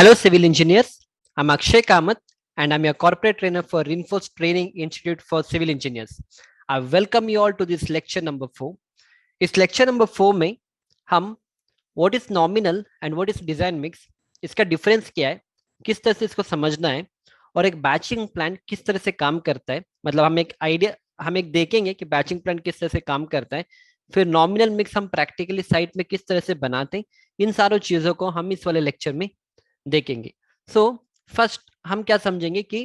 Hello, civil engineers. I'm Akshay Kamath, and I'm your corporate trainer for Reinforced Training Institute for Civil Engineers. I welcome you all to this lecture number 4. इस lecture number 4 में हम what is nominal and what is design mix, इसका difference क्या है, किस तरह से इसको समझना है, और एक बैचिंग प्लान किस तरह से काम करता है. मतलब हम एक देखेंगे कि बैचिंग प्लान किस तरह से काम करता है. फिर नॉमिनल मिक्स हम प्रैक्टिकली साइट में किस तरह से बनाते हैं. इन सारों चीजों को हम इस वाले लेक्चर में देखेंगे. सो फर्स्ट हम क्या समझेंगे कि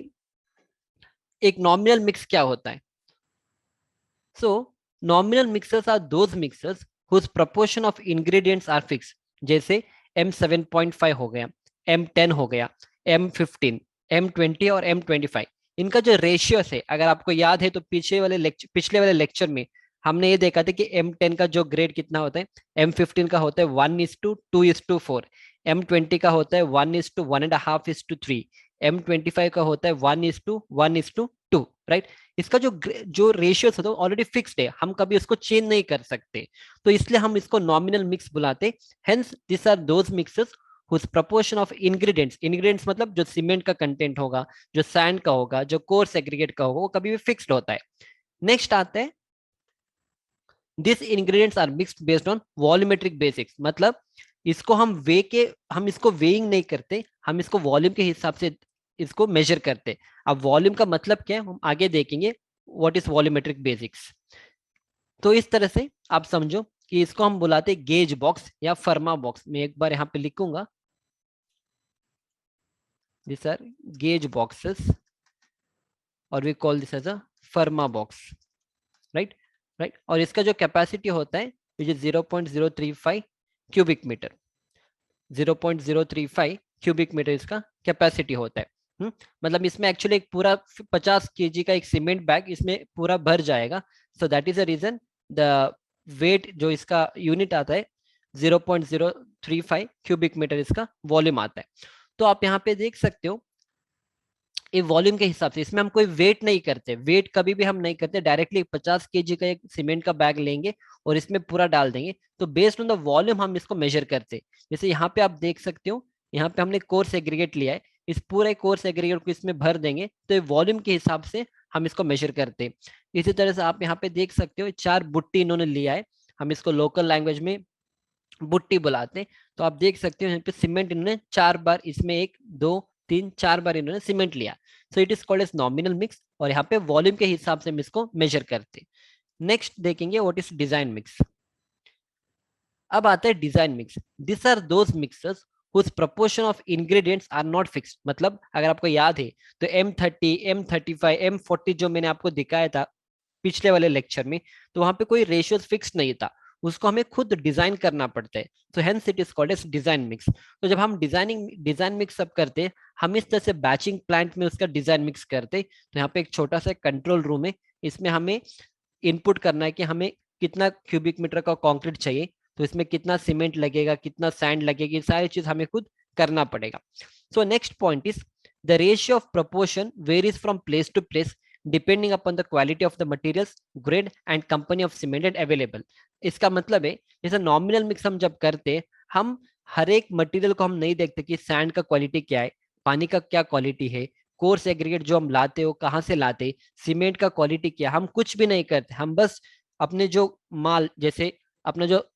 एक नॉमिनल मिक्स क्या होता है. So nominal mixers are those mixers whose proportion of ingredients are fix. जैसे M7.5 हो गया, M10 हो गया, M15, M20 और M25. इनका जो रेशियो है, अगर आपको याद है तो पिछले वाले लेक्चर में हमने ये देखा था कि M10 का जो ग्रेड कितना होता है, M15 का होता है 1:2:4, M20 का होता है 1:1.5:3, M25 का होता है 1:1:2, राइट. इसका जो रेशियो होता है ऑलरेडी फिक्स्ड है, हम कभी उसको चेंज नहीं कर सकते. तो इसलिए हम इसको नॉमिनल मिक्स बुलाते. Hence this are those mixes whose proportion of ingredients मतलब जो सीमेंट का कंटेंट होगा, जो सैंड का होगा, जो कोर्स एग्रीगेट का होगा, वो कभी भी फिक्स्ड होता है. नेक्स्ट आता है this ingredients are mixed based on volumetric basics. मतलब हम इसको वेइंग नहीं करते, हम इसको वॉल्यूम के हिसाब से इसको मेजर करते. अब वॉल्यूम का मतलब क्या है हम आगे देखेंगे. What is volumetric basics. तो इस तरह से आप समझो कि इसको हम बुलाते हैं गेज बॉक्स या फर्मा बॉक्स. मैं एक बार यहाँ पे लिखूंगा, दिस आर गेज बॉक्सेस और we call this as a फर्मा बॉक्स, राइट. राइट, और इसका जो कैपेसिटी होता है which is 0.035 cubic metre. 0.035 cubic metre इसका कैपेसिटी होता है. मतलब इसमें एक्चुअली एक पूरा 50 केजी का एक सीमेंट बैग इसमें पूरा भर जाएगा. So that is the reason the weight जो इसका यूनिट आता है 0.035 क्यूबिक मीटर इसका वॉल्यूम आता है. तो आप यहाँ पे देख सकते हो ये वॉल्यूम के हिसाब से, इसमें हम कोई वेट नहीं करते, वेट कभी भी हम नहीं करते. डायरेक्टली 50 केजी का एक सीमेंट का बैग लेंगे और इसमें पूरा डाल देंगे. तो बेस्ड ऑन द वॉल्यूम हम इसको मेजर करते. जैसे यहाँ पे आप देख सकते हो, यहाँ पे हमने कोर्स एग्रीगेट लिया है, इस पूरे कोर्स एग्रीगेट को इसमें भर देंगे तो ये वॉल्यूम के हिसाब से हम इसको मेजर करते. इसी तरह से आप यहाँ पे देख सकते हो 4 बुट्टी इन्होंने लिया है, हम इसको लोकल लैंग्वेज में बुट्टी बुलाते हैं. तो आप देख सकते हो यहाँ पे सीमेंट इन्होंने 4 बार, इसमें 1 2 3 4 बार इन्होंने सीमेंट लिया. So it is called as nominal mix, और यहाँ पे वॉल्यूम के हिसाब से हम इसको मेजर करते. नेक्स्ट देखेंगे व्हाट इज डिजाइन मिक्स. अब आता है design mix. This are those mixers whose proportion of ingredients are not fixed. मतलब अगर आपको याद है तो M30, M35, M40 जो मैंने आपको दिखाया था पिछले वाले लेक्चर में, तो वहां पे कोई रेशियोज फिक्स नहीं था, उसको हमें खुद डिजाइन करना पड़ता है. तो hence it is called as design mix. तो जब हम डिजाइन मिक्स अब करते हैं, हम इस तरह से बैचिंग प्लांट में उसका डिजाइन मिक्स करते. तो यहाँ पे एक छोटा सा कंट्रोल रूम है, इसमें हमें इनपुट करना है कि हमें कितना क्यूबिक मीटर का कंक्रीट चाहिए, तो इसमें कितना सीमेंट लगेगा, कितना सैंड लगेगी, सारी चीज हमें खुद करना पड़ेगा. So next point is the ratio of proportion varies from place to place depending upon the quality of the materials, grade and company of cement and available. इसका मतलब है जैसे नॉमिनल मिक्स हम जब करते, हम हर एक मटेरियल को हम नहीं देखते कि सैंड का क्वालिटी क्या है, पानी का क्या क्वालिटी है, कोर्स एग्रीगेट जो हम लाते हो कहाँ से लाते, सीमेंट का क्वालिटी क्या, हम कुछ भी नहीं करते. हम बस अपने जो माल, जैसे अपना जो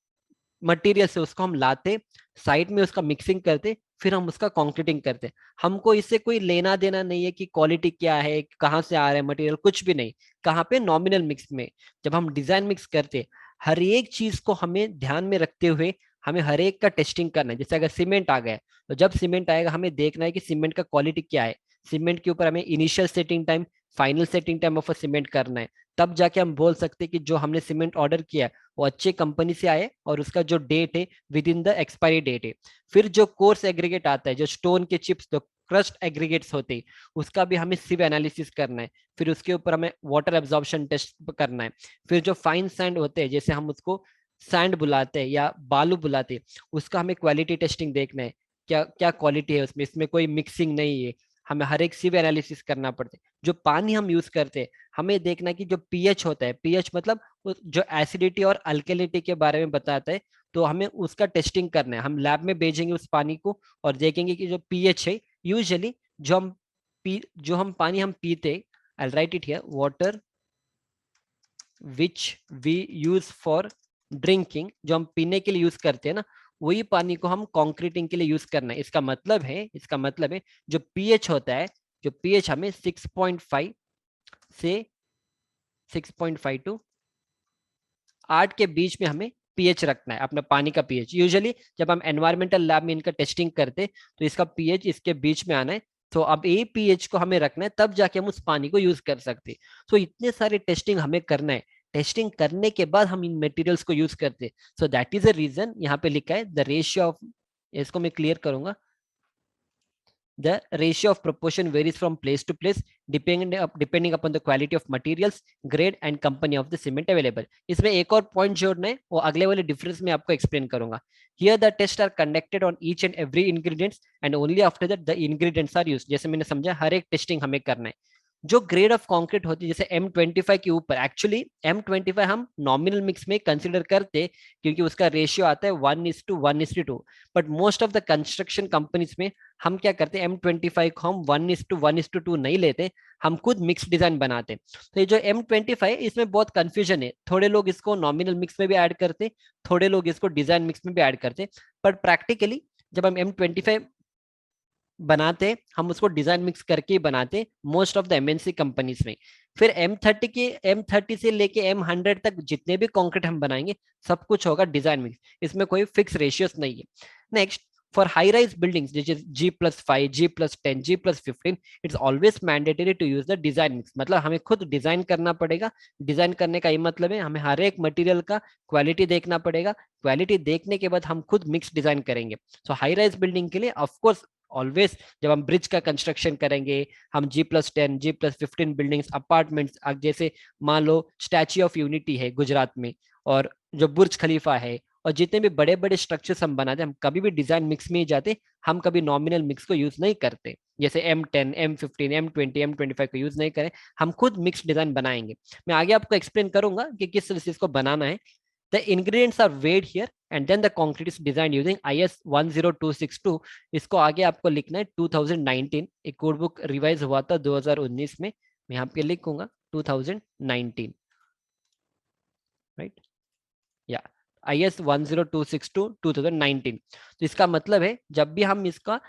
मटेरियल से उसको हम लाते, साइड में उसका मिक्सिंग करते, फिर हम उसका कंक्रीटिंग करते. हमको इससे कोई लेना देना नहीं है कि क्वालिटी क्या है, कहाँ से आ रहा है मटेरियल, कुछ भी नहीं. कहाँ पे? नॉमिनल मिक्स में. जब हम डिजाइन मिक्स करते, हर एक चीज को हमें ध्यान में रखते हुए हमें हर एक का टेस्टिंग करना है. जैसे अगर सीमेंट आ गया, तो जब सीमेंट आएगा हमें देखना है कि सीमेंट का क्वालिटी क्या है. सीमेंट के ऊपर हमें initial setting time, final setting time of a cement करना है. तब जाके हम बोल सकते हैं कि जो हमने सीमेंट ऑर्डर किया है वो अच्छे कंपनी से आए और उसका जो डेट है within the expiry date है. फिर जो कोर्स एग्रीगेट आता है, जो स्टोन के चिप्स, जो क्रस्ट एग्रीगेट्स होते हैं, उसका भी हमें सिव एनालिसिस करना है. फिर उसके ऊपर हमें वाटर एब्जॉर्प्शन टेस्ट करना है. फिर जो फाइन सैंड होते हैं, जैसे हम उसको सैंड बुलाते हैं या बालू बुलाते हैं, उसका हमें क्वालिटी टेस्टिंग देखना है, क्या क्या क्वालिटी है उसमें, इसमें कोई मिक्सिंग नहीं है. हमें हर एक सिव एनालिसिस करना पड़ता है. जो पानी हम यूज करते हैं, हमें देखना है कि जो पीएच होता है, पीएच मतलब जो एसिडिटी और अल्कलिनिटी के बारे में बताता है, तो हमें उसका टेस्टिंग करना है। हम लैब में भेजेंगे उस पानी को और देखेंगे कि जो पीएच है, यूजुअली जो हम पानी हम पीते, I write it here, water which we use for drinking, जो हम पीने के लिए यूज करते हैं ना, वही पानी को हम कॉन्क्रीटिंग के लिए यूज करना है। इसका मतलब है जो पीएच होता है, जो पीएच हमें 6.5 से 6.5 टू 8 के बीच में हमें पीएच रखना है, अपना पानी का पीएच। यूजुअली जब हम एनवायरमेंटल लैब में इनका टेस्टिंग करते, तो इसका पीएच इसके बीच में आना है। तो अब ये पीएच को हमें रखना है, तब जाके हम उस पानी को यूज कर सकते। तो इतने सारे टेस्टिंग हमें करना है, टेस्टिंग करने के बाद हम इन मटेरियल्स को यूज करते। So that is a reason यहाँ पे लिखा है द रेशियो ऑफ, इसको मैं क्लियर करूंगा, the ratio of proportion varies from place to place depending upon the quality of materials, grade and company of the cement available. इसमें एक और पॉइंट जोड़ना है, वो अगले वाले डिफरेंस में आपको एक्सप्लेन करूंगा। Here the tests are conducted on each and every ingredients and only after that the ingredients are used. जैसे मैंने समझा, हर एक टेस्टिंग हमें करना है। जो ग्रेड ऑफ कंक्रीट होती है, जैसे M25 के ऊपर, एक्चुअली M25 हम नॉमिनल मिक्स में कंसिडर करते, क्योंकि उसका रेशियो आता है 1:1:2। But most of the construction companies में हम क्या करते हैं, M25 को हम 1:1:2 नहीं लेते, हम खुद मिक्स डिजाइन बनाते। तो ये जो M25 इसमें बहुत कंफ्यूजन है, थोड़े लोग इसको नॉमिनल मिक्स में भी ऐड करते, थोड़े लोग इसको डिजाइन मिक्स में भी ऐड करते। बट प्रैक्टिकली जब हम M25 बनाते, हम उसको डिजाइन मिक्स करके ही बनाते most of the MNC companies में। फिर M30 से लेके M100 तक जितने भी कंक्रीट हम बनाएंगे, सब कुछ होगा डिजाइन मिक्स, इसमें कोई फिक्स रेशियोस नहीं है। Next, for high rise buildings which is G+5, G+10, G+15, it's always mandatory to use the design mix. मतलब हमें खुद डिजाइन करना पड़ेगा। डिजाइन करने का ये मतलब है हमें हर एक मटेरियल का क्वालिटी देखना पड़ेगा, क्वालिटी देखने के बाद हम खुद मिक्स डिजाइन करेंगे। सो हाई राइज बिल्डिंग के लिए ऑफकोर्स ऑलवेज, जब हम ब्रिज का कंस्ट्रक्शन करेंगे, हम G+10, G+15 बिल्डिंग्स, अपार्टमेंट्स, जैसे मान लो स्टैच्यू ऑफ यूनिटी है गुजरात में, और जो बुर्ज खलीफा है, और जितने भी बड़े बड़े स्ट्रक्चर्स हम बनाते हैं, हम कभी भी डिजाइन मिक्स में ही जाते, हम कभी नॉमिनल मिक्स को यूज नहीं करते। जैसे M10, M15, M20, M25 को यूज नहीं करें, हम खुद मिक्स डिजाइन बनाएंगे। मैं आगे आपको एक्सप्लेन करूंगा कि किस तरह से इसको बनाना है। The ingredients are weighed here and then the concrete is designed using IS 10262। इसको आगे आपको लिखना है 2019, एक कोड बुक रिवाइज हुआ था 2019 में, मैं यहाँ पे लिखूंगा 2019, राइट, या IS 10262 2019। तो इसका मतलब है जब भी हम इसका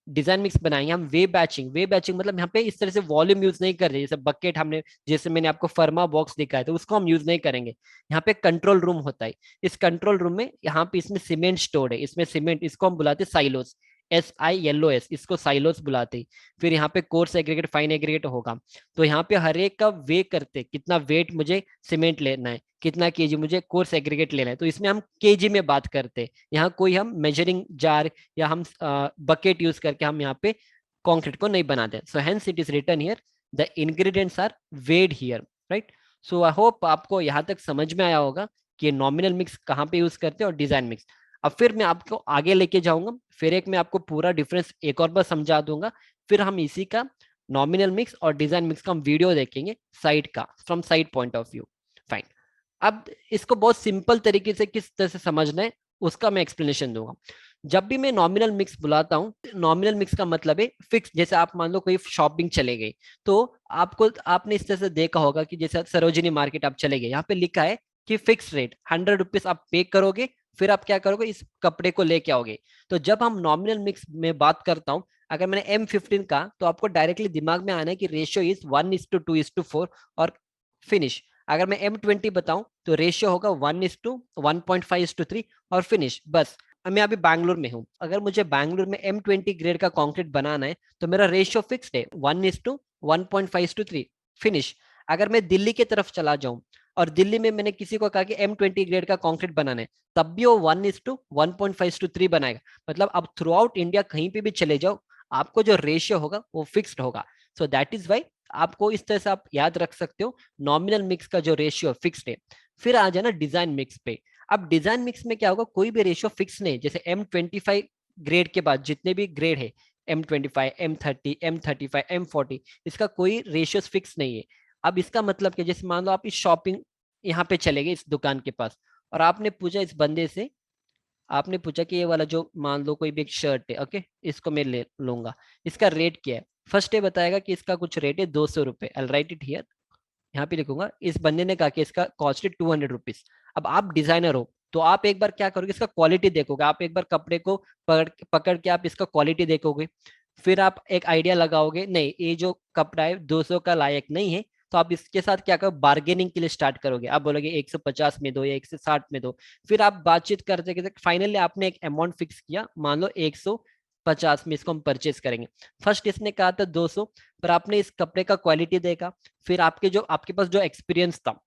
डिजाइन मिक्स बनाएंगे, हम वे बैचिंग मतलब यहाँ पे इस तरह से वॉल्यूम यूज नहीं कर रहे, जैसे बकेट हमने, जैसे मैंने आपको फर्मा बॉक्स दिखाया था, उसको हम यूज नहीं करेंगे। यहाँ पे कंट्रोल रूम होता है, इस कंट्रोल रूम में यहाँ पे इसमें सीमेंट स्टोर्ड है, इसमें सीमेंट, इसको हम बुलाते हैं साइलोस, SILOS, इसको साइलोस बुलाते हैं। फिर यहाँ पे कोर्स एग्रीगेट, फाइन एग्रीगेट होगा। तो यहाँ पे हर एक का वे करते, कितना वेट मुझे सीमेंट लेना है, कितना केजी मुझे कोर्स एग्रीगेट लेना है, तो इसमें हम केजी में बात करते हैं। यहाँ कोई हम मेजरिंग जार या हम बकेट यूज करके हम यहाँ पे कंक्रीट को नहीं बनाते। So hence it is written here the ingredients are weighed here, right. So I hope आपको यहाँ तक समझ में आया होगा कि नॉमिनल मिक्स कहाँ पे यूज करते हैं और डिजाइन मिक्स। अब फिर मैं आपको आगे लेके जाऊंगा, फिर एक मैं आपको पूरा डिफरेंस एक और बार समझा दूंगा, फिर हम इसी का नॉमिनल मिक्स और डिजाइन मिक्स का हम वीडियो देखेंगे साइड का, from side point of view. Fine. अब इसको बहुत सिंपल तरीके से किस तरह से समझना है, उसका मैं एक्सप्लेनेशन दूंगा। जब भी मैं नॉमिनल मिक्स बुलाता हूँ, नॉमिनल मिक्स का मतलब है फिक्स। जैसे आप मान लो कोई शॉपिंग चले गए, तो आपने इस तरह से देखा होगा कि जैसे सरोजिनी मार्केट आप चले गए, यहाँ पे लिखा है कि फिक्स रेट 100 रुपीज आप पे करोगे, फिर आप क्या करोगे, इस कपड़े को लेके आओगे। तो जब हम नॉमिनल मिक्स में बात करता हूँ, अगर मैंने M15 का, तो आपको डायरेक्टली दिमाग में आना है कि रेशियो इज 1:2:4 और फिनिश। अगर मैं M20 बताऊं, तो रेशियो होगा 1:1.5:3 और फिनिश, बस। मैं अभी बैंगलोर में हूं, अगर मुझे बैंगलोर में M20 ग्रेड का कंक्रीट बनाना है, तो मेरा रेशियो फिक्स्ड है 1:1.5:3 फिनिश। अगर मैं दिल्ली की तरफ चला जाऊं और दिल्ली में मैंने किसी को कहा कि M20 ग्रेड का कंक्रीट बनाना है, तब भी वो 1:1.5:3 बनाएगा। मतलब अब थ्रू आउट इंडिया कहीं पे भी चले जाओ, आपको जो रेशियो होगा वो फिक्स्ड होगा। सो दैट इज वाई आपको इस तरह से आप याद रख सकते हो, नॉमिनल मिक्स का जो रेशियो फिक्स्ड है। फिर आ जाना डिजाइन मिक्स पे। अब डिजाइन मिक्स में क्या होगा, कोई भी रेशियो फिक्स नहीं। जैसे M25 ग्रेड के बाद जितने भी ग्रेड है, M25, M30, M35, M40, इसका कोई रेशियो फिक्स नहीं है। अब इसका मतलब क्या, जैसे मान लो आप इस शॉपिंग यहाँ पे चले गए इस दुकान के पास, और आपने पूछा इस बंदे से, आपने पूछा कि ये वाला जो मान लो कोई भी एक शर्ट है, ओके, इसको मैं ले लूंगा, इसका रेट क्या है? फर्स्ट ये बताएगा कि इसका कुछ रेट है 200 रुपये, आई राइट इट हियर, यहाँ पे लिखूंगा। इस बंदे ने कहा कि इसका कॉस्ट है 200 रुपीज। अब आप डिजाइनर हो तो आप एक बार क्या करोगे, इसका क्वालिटी देखोगे, आप एक बार कपड़े को पकड़ पकड़ के आप इसका क्वालिटी देखोगे, फिर आप एक आइडिया लगाओगे, नहीं ये जो कपड़ा है 200 का लायक नहीं है, तो आप इसके साथ क्या करो, बार्गेनिंग के लिए स्टार्ट करोगे, आप बोलोगे 150 में दो या 160 में दो। फिर आप बातचीत करते करते फाइनली आपने एक अमाउंट फिक्स किया, मान लो 150 में इसको हम परचेज करेंगे। फर्स्ट इसने कहा था 200, पर आपने इस कपड़े का क्वालिटी देखा, फिर आपके पास जो एक्सपीरियंस था,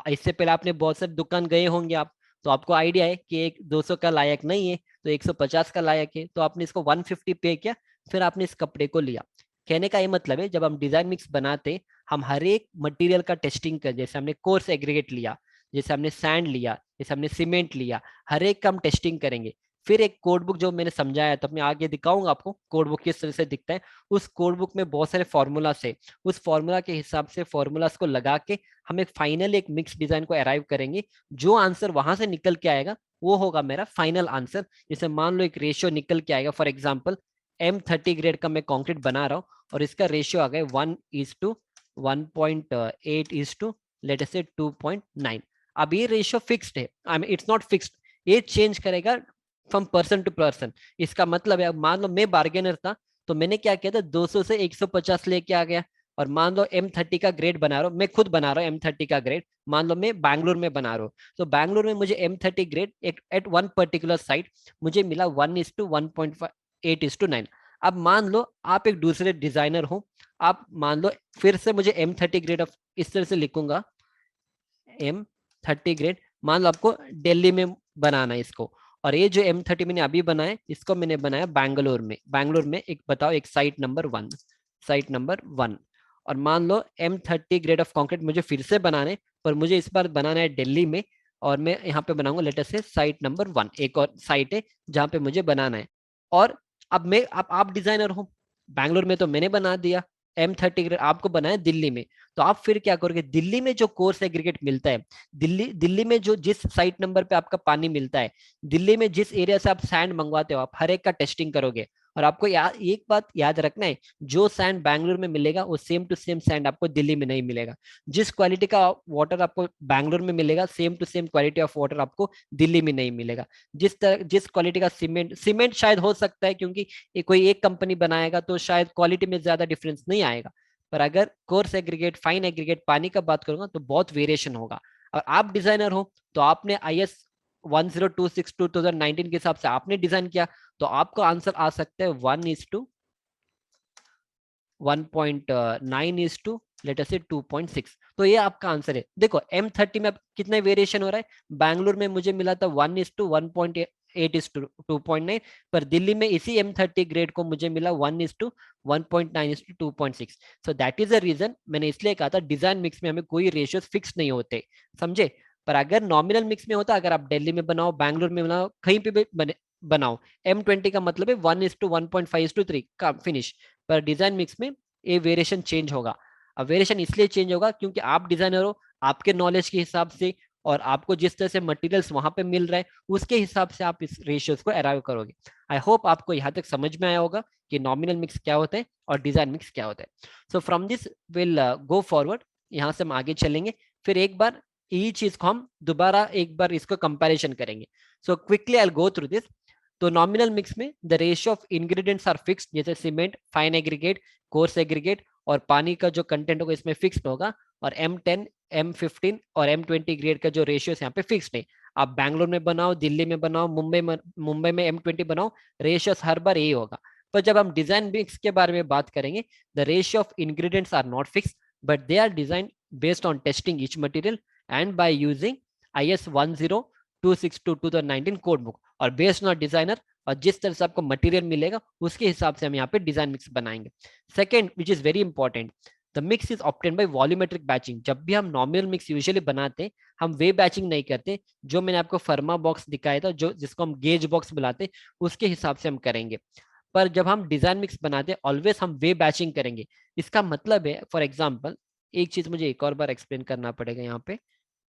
इससे पहले आपने बहुत सारी दुकान गए होंगे आप, तो आपको आइडिया है कि एक 200 का लायक नहीं है तो 150 का लायक है, तो आपने इसको 150 पे किया, फिर आपने इस कपड़े को लिया। कहने का ये मतलब है, जब हम डिजाइन मिक्स बनाते, हम हर एक मटेरियल का टेस्टिंग कर, जैसे हमने कोर्स एग्रीगेट लिया, जैसे हमने सैंड लिया, जैसे हमने सीमेंट लिया, हर एक का हम टेस्टिंग करेंगे। फिर एक कोड बुक जो मैंने समझाया तो मैं आगे दिखाऊंगा आपको कोड बुक किस तरह से दिखता है। उस कोड बुक में बहुत सारे फॉर्मूलास है, उस फॉर्मूला के हिसाब से फॉर्मूलास को लगा के हम एक फाइनल एक मिक्स डिजाइन को अराइव करेंगे। जो आंसर वहां से निकल के आएगा वो होगा मेरा फाइनल आंसर। जैसे मान लो एक रेशियो निकल के आएगा, फॉर एग्जाम्पल M30 ग्रेड का मैं कंक्रीट बना रहा हूँ और इसका रेशियो आ गया 1:1.8 लेट अस से 2.9। अब ये रेशियो फिक्स्ड है, I mean it's not fixed, ये चेंज करेगा फ्रॉम पर्सन टू पर्सन। इसका मतलब है, मान लो मैं बार्गेनर था तो मैंने क्या किया था, 200 से 150 लेके आ गया। और मान लो M30 का ग्रेड बना रहा हूँ, मैं खुद बना रहा हूँ M30 का ग्रेड, मान लो मैं बैंगलोर में बना रहा हूँ, तो बैंगलोर में मुझे M30 grade at one particular site मुझे मिला 1:1.8:9। अब मान लो आप एक दूसरे डिजाइनर हो, आप मान लो फिर से मुझे M30 ग्रेड ऑफ, इस तरह से लिखूंगा M30 ग्रेड, मान लो आपको दिल्ली में बनाना है इसको, और ये जो M30 मैंने अभी बनाया इसको मैंने बनाया बैंगलोर में। बैंगलोर में एक बताओ, एक साइट नंबर 1। और मान लो M30 ग्रेड ऑफ कंक्रीट मुझे फिर से बनाने, पर मुझे इस बार बनाना है दिल्ली में, और मैं यहाँ पे बनाऊंगा लेटर से साइट नंबर 1, एक और साइट है जहाँ पे मुझे बनाना है। और अब मैं, अब आप डिजाइनर हो, बैंगलोर में तो मैंने बना दिया, M30 ग्रेड आपको बनाया दिल्ली में, तो आप फिर क्या करोगे, दिल्ली में जो कोर्स एग्रीगेट मिलता है, दिल्ली दिल्ली में जो जिस साइट नंबर पे आपका पानी मिलता है, दिल्ली में जिस एरिया से आप सैंड मंगवाते हो, आप हर एक का टेस्टिंग करोगे। और आपको एक बात याद रखना है, जो सैंड बैंगलोर में मिलेगा वो सेम टू सेम सैंड आपको दिल्ली में नहीं मिलेगा। जिस क्वालिटी का वाटर आपको बैंगलोर में मिलेगा, same to same quality of water आपको दिल्ली में नहीं मिलेगा। जिस क्वालिटी का सीमेंट सीमेंट शायद हो सकता है, क्योंकि कोई एक कंपनी बनाएगा तो शायद क्वालिटी में ज्यादा डिफरेंस नहीं आएगा, पर अगर कोर्स एग्रीगेट, फाइन एग्रीगेट, पानी का बात करूंगा तो बहुत वेरिएशन होगा। और आप डिजाइनर हो तो आपने IS 1026 2019 के हिसाब से आपने डिजाइन किया, तो आपका आंसर आ सकता है 1:1.9 लेट अस से 2.6। तो ये आपका आंसर है। देखो M30 में अब कितना वेरिएशन हो रहा है, बैंगलोर में मुझे मिला था 1:1.8:2.9, पर दिल्ली में इसी M30 ग्रेड को मुझे मिला 1:1.9:2.6। So that is the reason मैंने इसलिए कहा था डिजाइन मिक्स में हमें कोई रेशियोज फिक्स नहीं होते, समझे। पर अगर नॉमिनल मिक्स में होता, अगर आप दिल्ली में बनाओ, बैंगलोर में बनाओ, कहीं पे भी बनाओ, M20 का मतलब है 1:1.5:3 का फिनिश। पर डिजाइन मिक्स में ये वेरिएशन चेंज होगा। अब वेरिएशन इसलिए चेंज होगा क्योंकि आप डिजाइनर हो, आपके नॉलेज के हिसाब से और आपको जिस तरह से मटेरियल्स वहां पे मिल रहा है उसके हिसाब से आप इस रेशियोज को अराइव करोगे। आई होप आपको यहाँ तक समझ में आया होगा कि नॉमिनल मिक्स क्या होता है और डिजाइन मिक्स क्या होता है। So from this will go forward, यहाँ से हम आगे चलेंगे, फिर एक बार यही चीज को हम दोबारा एक बार इसको कंपैरिजन करेंगे। So quickly I go through this. तो नॉमिनल मिक्स में the ratio of ingredients are fixed, जैसे cement, fine aggregate, coarse aggregate, और पानी का जो कंटेंट होगा इसमें फिक्स्ड होगा। और M10, M15 और M20 ग्रेड का जो रेशियो यहाँ पे फिक्स्ड है। आप बैंगलोर में बनाओ, दिल्ली में बनाओ, मुंबई में M20 बनाओ, रेशियोस हर बार यही होगा। पर जब हम डिजाइन मिक्स के बारे में बात करेंगे, the ratio of ingredients are not fixed, but they are design based on testing each material and by using IS 1026/2019 code book, और बेस्ड ऑन डिजाइनर, और जिस तरह से आपको मटेरियल मिलेगा उसके हिसाब से हम यहाँ पे डिजाइन मिक्स बनाएंगे। Second which is very important, the mix is obtain by volumetric batching. जब भी हम नॉमिनल मिक्स यूजुअली बनाते हैं, हम वे बैचिंग नहीं करते, जो मैंने आपको फर्मा बॉक्स दिखाया था, जो जिसको हम गेज बॉक्स बुलाते, उसके हिसाब से हम करेंगे। पर जब हम डिजाइन मिक्स बनाते हैं ऑलवेज हम वे बैचिंग करेंगे। इसका मतलब है, फॉर एग्जाम्पल एक चीज मुझे एक और बार एक्सप्लेन करना पड़ेगा यहाँ पे।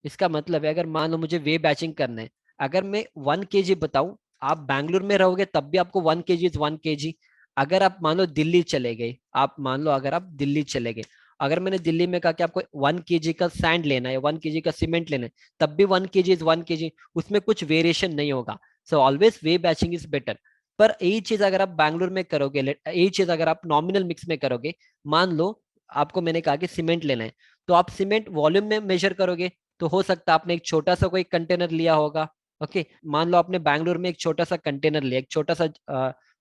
इसका मतलब है अगर मान लो मुझे वे बैचिंग करना है, अगर मैं 1 kg बताऊं, आप बैंगलोर में रहोगे तब भी आपको 1 kg इज 1 kg। अगर आप मान लो दिल्ली चले गए, आप मान लो अगर आप दिल्ली चले गए, अगर मैंने दिल्ली में कहा कि आपको 1 kg का सैंड लेना है, 1 kg का सीमेंट लेना है, तब भी 1 kg इज 1 kg, उसमें कुछ वेरिएशन नहीं होगा। So always weigh batching is better. पर यही चीज अगर आप बैंगलोर में करोगे, यही चीज अगर आप नॉमिनल मिक्स में करोगे, मान लो आपको मैंने कहा कि सीमेंट लेना है, तो आप सीमेंट वॉल्यूम में मेजर करोगे, तो हो सकता है आपने एक छोटा सा कोई कंटेनर लिया होगा। ओके, मान लो आपने बैंगलोर में एक छोटा सा कंटेनर लिया, एक छोटा सा,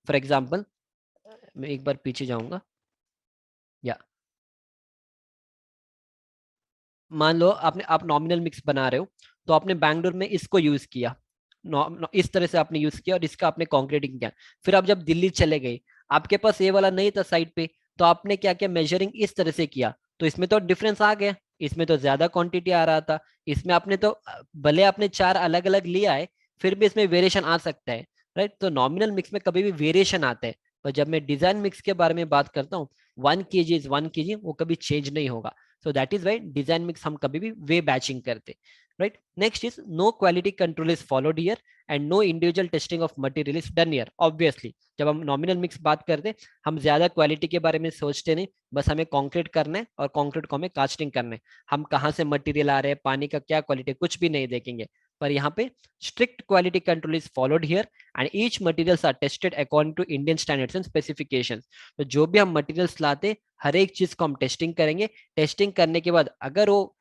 फॉर एग्जांपल मैं एक बार पीछे जाऊंगा, या मान लो आपने, आप नॉमिनल मिक्स बना रहे हो, तो आपने बैंगलोर में इसको यूज किया, इस तरह से आपने यूज किया और इसका आपने कॉन्क्रीटिंग किया। फिर आप जब दिल्ली चले गए, आपके पास ये वाला नहीं था साइड पे, तो आपने क्या किया, मेजरिंग इस तरह से किया, तो इसमें तो डिफरेंस आ गया, इसमें तो ज्यादा क्वांटिटी आ रहा था, इसमें आपने तो भले आपने 4 अलग अलग लिया है, फिर भी इसमें वेरिएशन आ सकता है, राइट। तो नॉमिनल मिक्स में कभी भी वेरिएशन आता है, पर जब मैं डिजाइन मिक्स के बारे में बात करता हूँ, 1 kg इज 1 kg, वो कभी चेंज नहीं होगा। So that is why design mix हम कभी भी वे बैचिंग करते, right? Next is no quality control is followed here and no individual testing of material is done here. Obviously जब हम नॉमिनल मिक्स बात करते हैं, हम ज्यादा क्वालिटी के बारे में सोचते नहीं, बस हमें कंक्रीट करना है और कंक्रीट को हमें कास्टिंग करना है, हम कहाँ से मटेरियल आ रहे हैं, पानी का क्या क्वालिटी, कुछ भी नहीं देखेंगे। पर यहाँ पे strict quality control is followed here and each materials are tested according to Indian standards and specifications. तो जो भी हम मटेरियल्स लाते, हर एक चीज को हम टेस्टिंग करेंगे, टेस्टिंग करने के बाद अगर वो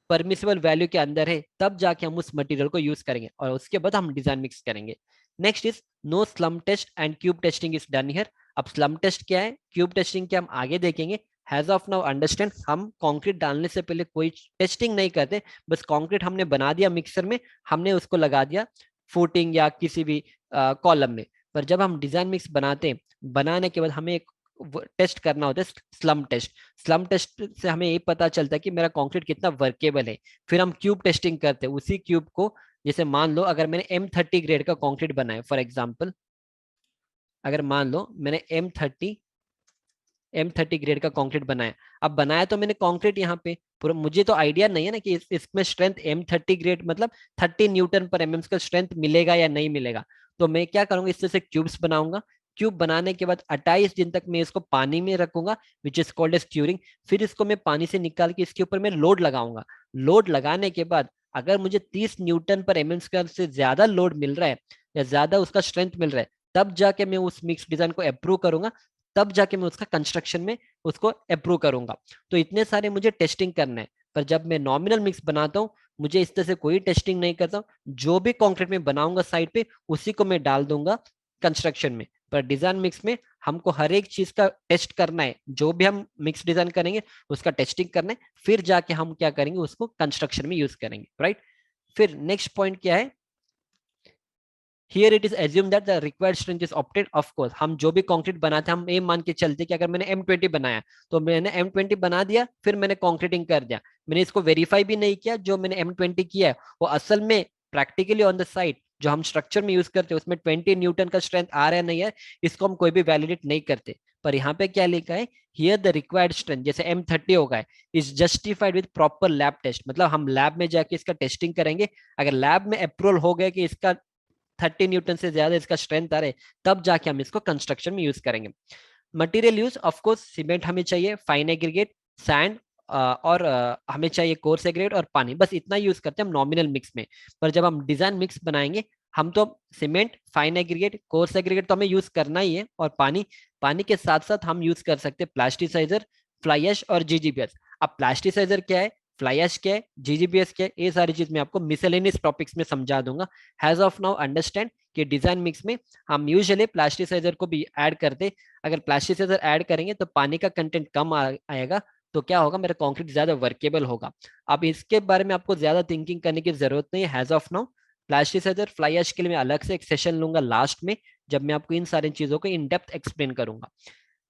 परमिसिबल वैल्यू के अंदर है, तब जाके हम उस मटेरियल को यूज करेंगे और उसके बाद हम डिजाइन मिक्स करेंगे। Next is no slump test and cube testing is done here. अब स्लम टेस्ट क्या है, क्यूब टेस्टिंग क्या, हम आगे देखेंगे। हैज ऑफ नाउ अंडरस्टैंड, हम कंक्रीट डालने से पहले कोई टेस्टिंग नहीं करते, बस कंक्रीट हमने बना दिया मिक्सर में, हमने उसको लगा दिया फुटिंग या किसी भी कॉलम में। पर जब हम डिजाइन मिक्स बनाते हैं, बनाने के बाद हमें एक टेस्ट करना होता है, स्लम टेस्ट। स्लम टेस्ट से हमें ये पता चलता है कि मेरा कंक्रीट कितना वर्केबल है। फिर हम क्यूब टेस्टिंग करते हैं, उसी क्यूब को, जैसे मान लो अगर मैंने M30 ग्रेड का कंक्रीट बनाया फॉर एग्जांपल, अगर मान लो मैंने M30 ग्रेड का कंक्रीट बनाया, अब बनाया तो मैंने कंक्रीट यहाँ पे पूरा, मुझे तो आइडिया नहीं है ना कि इसमें स्ट्रेंथ M30 ग्रेड मतलब 30 Nm का स्ट्रेंथ मिलेगा या नहीं मिलेगा। तो मैं क्या करूंगा, इससे से क्यूब्स बनाऊंगा। क्यूब बनाने के बाद 28 दिन तक मैं इसको पानी में रखूंगा, which is called as curing. फिर इसको मैं पानी से निकाल के इसके ऊपर मैं लोड लगाऊंगा। लोड लगाने के बाद अगर मुझे 30 Nm से ज्यादा लोड मिल रहा है या ज्यादा उसका स्ट्रेंथ मिल रहा है, तब जाके मैं उस मिक्स डिजाइन को अप्रूव करूंगा, तब जाके मैं उसका कंस्ट्रक्शन में उसको अप्रूव करूंगा। तो इतने सारे मुझे टेस्टिंग करना है। पर जब मैं नॉमिनल मिक्स बनाता हूँ, मुझे इस तरह से कोई टेस्टिंग नहीं करता हूँ, जो भी कंक्रीट में बनाऊंगा साइड पे, उसी को मैं डाल दूंगा कंस्ट्रक्शन में। पर डिजाइन मिक्स में हमको हर एक चीज का टेस्ट करना है, जो भी हम मिक्स डिजाइन करेंगे उसका टेस्टिंग करना है, फिर जाके हम क्या करेंगे, उसको कंस्ट्रक्शन में यूज करेंगे, राइट। फिर नेक्स्ट पॉइंट क्या है, here it is assume that the required strength is opted. Of course हम जो भी कंक्रीट बनाते हैं, हम ये मान के चलते कि अगर मैंने M20 बनाया, तो मैंने M20 बना दिया, फिर मैंने कंक्रीटिंग कर दिया, मैंने इसको वेरीफाई भी नहीं किया जो मैंने M20 किया है वो असल में प्रैक्टिकली ऑन द साइट जो हम स्ट्रक्चर में यूज करते हैं उसमें 20 N का स्ट्रेंथ आ रहा है नहीं है, इसको हम कोई भी वैलिडेट नहीं करते। पर यहाँ पे क्या लिखा है, हियर द रिक्वायर्ड स्ट्रेंथ, जैसे M30 होगा है, is justified with proper lab test, मतलब हम लैब में जाके इसका टेस्टिंग करेंगे। अगर लैब में अप्रूवल हो गया कि इसका 30 N से ज्यादा इसका स्ट्रेंथ आ रहे, तब जाके हम इसको कंस्ट्रक्शन में यूज करेंगे। Material use, of course cement हमें चाहिए, फाइन एग्रीगेट, सैंड, और हमें चाहिए कोर्स एग्रीगेट और पानी, बस इतना यूज करते हैं हम नॉमिनल मिक्स में। पर जब हम डिजाइन मिक्स बनाएंगे, हम तो cement, fine aggregate, coarse aggregate तो हमें यूज करना ही है, और पानी, पानी के साथ साथ हम यूज कर सकते हैं प्लास्टिसाइजर, फ्लाई ऐश और जीजीबीएस। अब प्लास्टिसाइजर क्या है, फ्लाई ऐश क्या है, जीजीबीएस क्या है, ये सारी चीज मैं आपको मिसलेनियस टॉपिक्स में समझा दूंगा। हैज ऑफ नाउ अंडरस्टैंड कि डिजाइन मिक्स में हम यूजुअली प्लास्टिसाइजर को भी ऐड करते। अगर प्लास्टिसाइजर ऐड करेंगे तो पानी का कंटेंट कम आएगा, तो क्या होगा, मेरा कंक्रीट ज्यादा वर्केबल होगा। अब इसके बारे में आपको ज्यादा थिंकिंग करने की जरूरत नहीं है as of now. Plasticiser, fly ash के लिए मैं अलग से एक सेशन लूंगा लास्ट में, जब मैं आपको इन सारी चीजों को इन डेप्थ एक्सप्लेन करूंगा।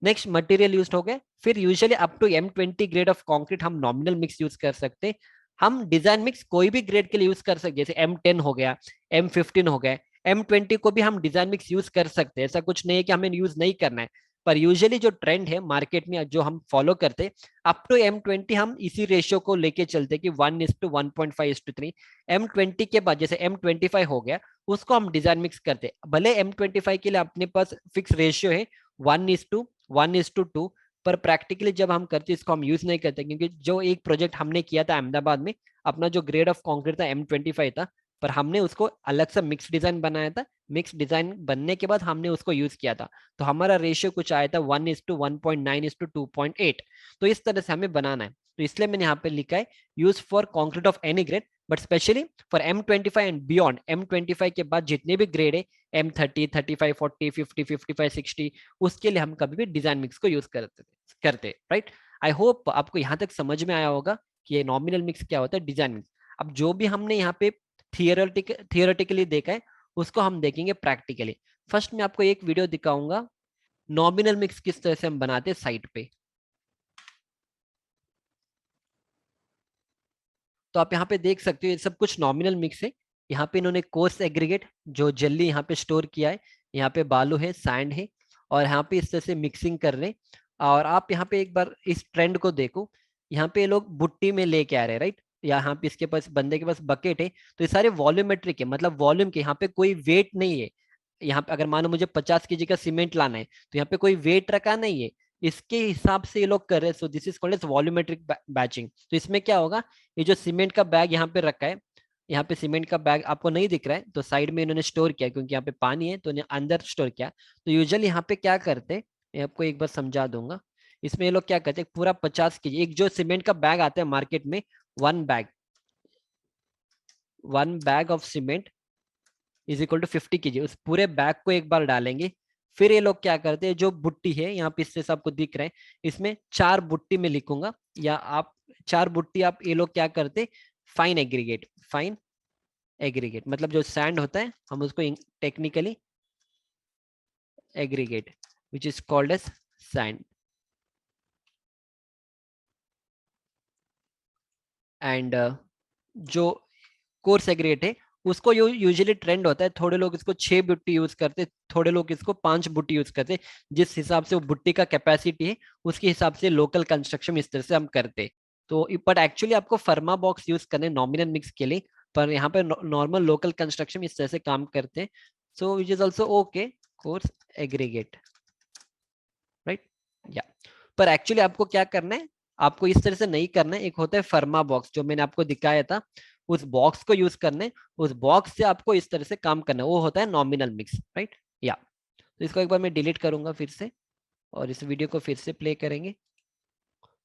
नेक्स्ट मटेरियल यूज हो गए। फिर usually up to M20 grade of concrete हम नॉमिनल मिक्स यूज कर सकते हैं। हम डिजाइन मिक्स कोई भी ग्रेड के लिए यूज कर सकते, जैसे M10 हो गया, M15 हो गया, M20 को भी हम डिजाइन मिक्स यूज कर सकते हैं, ऐसा कुछ नहीं है कि हमें यूज नहीं करना है। पर यूजुअली जो ट्रेंड है मार्केट में जो हम फॉलो करते, अप टू M20 हम इसी रेशियो को लेके चलते कि 1:1.5:3। M20 के बाद जैसे M25 हो गया, उसको हम डिजाइन मिक्स करते, भले M25 के लिए अपने पास फिक्स रेशियो है 1:1:2, पर प्रैक्टिकली जब हम करते इसको हम यूज नहीं करते, क्योंकि जो एक प्रोजेक्ट हमने किया था अहमदाबाद में, अपना जो ग्रेड ऑफ कॉन्क्रीट था M25 था, पर हमने उसको अलग से मिक्स डिजाइन बनाया था। मिक्स डिजाइन बनने के बाद हमने उसको यूज किया था, तो हमारा रेशियो कुछ आया था 1:1.9:2.8। तो इस तरह से हमें बनाना है, तो इसलिए मैंने यहाँ पे लिखा है use for concrete of any grade, but specially for M25 and beyond. M25 के बाद जितने भी ग्रेड है, M30, 35, 40, 50, 55, 60, उसके लिए हम कभी भी डिजाइन मिक्स को यूज करते राइट। आई होप आपको यहाँ तक समझ में आया होगा कि ये नॉमिनल मिक्स क्या होता है, डिजाइन मिक्स। अब जो भी हमने यहाँ पे थियोरेटिकली देखा है, उसको हम देखेंगे प्रैक्टिकली। फर्स्ट मैं आपको एक वीडियो दिखाऊंगा, नॉमिनल मिक्स किस तरह से हम बनाते हैं साइट पे। तो आप यहाँ पे देख सकते हो ये सब कुछ नॉमिनल मिक्स है। यहाँ पे इन्होंने कोर्स एग्रीगेट जो जल्दी यहाँ पे स्टोर किया है, यहाँ पे बालू है, सैंड है, और यहाँ पे इस तरह से मिक्सिंग कर रहे हैं। और आप यहाँ पे एक बार इस ट्रेंड को देखो, यहाँ पे ये लोग बुट्टी में लेके आ रहे हैं राइट। यहाँ पे इसके पास बंदे के पास बकेट है, तो ये सारे वॉल्यूमेट्रिक है, मतलब वॉल्यूम के, यहाँ पे कोई वेट नहीं है। यहाँ पे अगर मानो मुझे 50 kg का सीमेंट लाना है, तो यहाँ पे कोई वेट रखा नहीं है, इसके हिसाब से ये लोग कर रहे हैं। So this is called as volumetric batching. तो इसमें क्या होगा, ये जो सीमेंट का बैग यहाँ पे रखा है, यहाँ पे सीमेंट का बैग आपको नहीं दिख रहा है, तो साइड में इन्होंने स्टोर किया, क्योंकि यहाँ पे पानी है तो इन्हें अंदर स्टोर किया। तो यूजुअली यहाँ पे क्या करते हैं, मैं आपको एक बार समझा दूंगा। इसमें ये लोग क्या करते हैं, पूरा 50 kg, एक जो सीमेंट का बैग आता है मार्केट में, one bag, one bag of cement is equal to 50 kg, उस पूरे बैग को एक बार डालेंगे। फिर ये लोग क्या करते हैं, जो बुट्टी है यहाँ पे इससे सबको दिख रहा है, इसमें 4 बुट्टी में लिखूंगा, या आप 4 बुट्टी, आप ये लोग क्या करते, फाइन एग्रीगेट, फाइन एग्रीगेट मतलब जो सैंड होता है हम उसको technically aggregate, which is called as sand. And जो कोर्स एग्रीगेट है, उसको यूजुअली ट्रेंड होता है, थोड़े लोग इसको 6 बुट्टी यूज करते, थोड़े लोग इसको 5 बुट्टी यूज करते, जिस हिसाब से वो बुट्टी का कैपेसिटी है उसके हिसाब से लोकल कंस्ट्रक्शन इस तरह से हम करते। तो बट एक्चुअली आपको फर्मा बॉक्स यूज करने नॉमिनल मिक्स के लिए, पर यहाँ पे नॉर्मल लोकल कंस्ट्रक्शन इस तरह से काम करते हैं। So which is also okay, coarse aggregate right. या पर एक्चुअली आपको क्या करना है, आपको इस तरह से नहीं करना है, एक होता है फर्मा बॉक्स जो मैंने आपको दिखाया था, उस बॉक्स को यूज करना है, उस बॉक्स से आपको इस तरह से काम करना है, वो होता है नॉमिनल मिक्स राइट। या तो इसको एक बार मैं डिलीट करूंगा फिर से, और इस वीडियो को फिर से प्ले करेंगे।